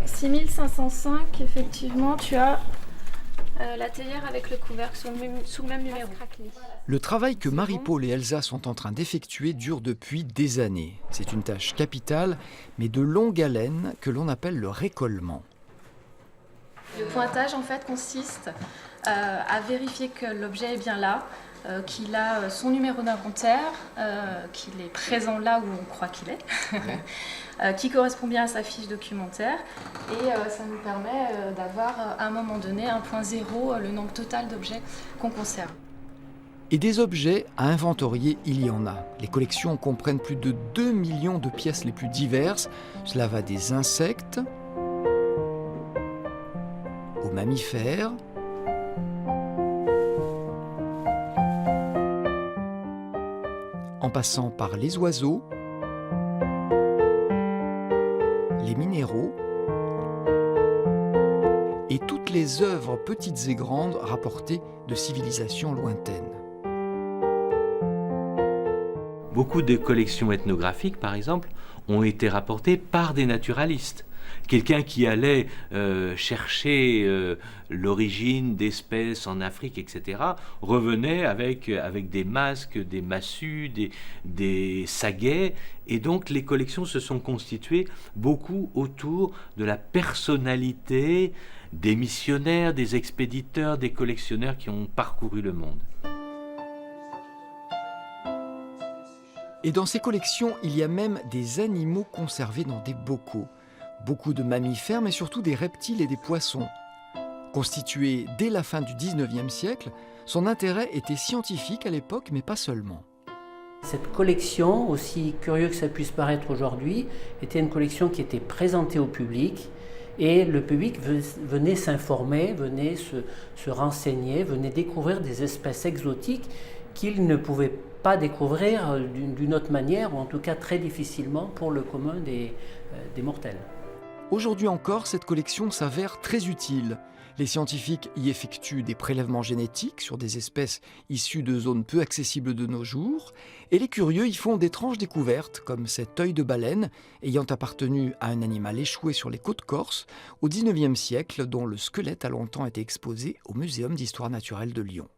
6505, effectivement, tu as la théière avec le couvercle sous le même numéro. Le travail que Marie-Paul et Elsa sont en train d'effectuer dure depuis des années. C'est une tâche capitale, mais de longue haleine, que l'on appelle le récollement. Le pointage, en fait, consiste à vérifier que l'objet est bien là, qu'il a son numéro d'inventaire, qu'il est présent là où on croit qu'il est, qui correspond bien à sa fiche documentaire. Et ça nous permet d'avoir à un moment donné un point zéro, le nombre total d'objets qu'on conserve. Et des objets à inventorier, il y en a. Les collections comprennent plus de 2 millions de pièces les plus diverses. Cela va des insectes aux mammifères, en passant par les oiseaux, les minéraux et toutes les œuvres petites et grandes rapportées de civilisations lointaines. Beaucoup de collections ethnographiques, par exemple, ont été rapportées par des naturalistes. Quelqu'un qui allait chercher l'origine d'espèces en Afrique, etc., revenait avec des masques, des massues, des saguets. Et donc les collections se sont constituées beaucoup autour de la personnalité des missionnaires, des expéditeurs, des collectionneurs qui ont parcouru le monde. Et dans ces collections, il y a même des animaux conservés dans des bocaux. Beaucoup de mammifères, mais surtout des reptiles et des poissons. Constitué dès la fin du 19e siècle, son intérêt était scientifique à l'époque, mais pas seulement. Cette collection, aussi curieux que ça puisse paraître aujourd'hui, était une collection qui était présentée au public et le public venait s'informer, venait se renseigner, venait découvrir des espèces exotiques qu'il ne pouvait pas découvrir d'une autre manière, ou en tout cas très difficilement pour le commun des mortels. Aujourd'hui encore, cette collection s'avère très utile. Les scientifiques y effectuent des prélèvements génétiques sur des espèces issues de zones peu accessibles de nos jours, et les curieux y font d'étranges découvertes, comme cet œil de baleine ayant appartenu à un animal échoué sur les côtes corses au 19e siècle, dont le squelette a longtemps été exposé au Muséum d'histoire naturelle de Lyon.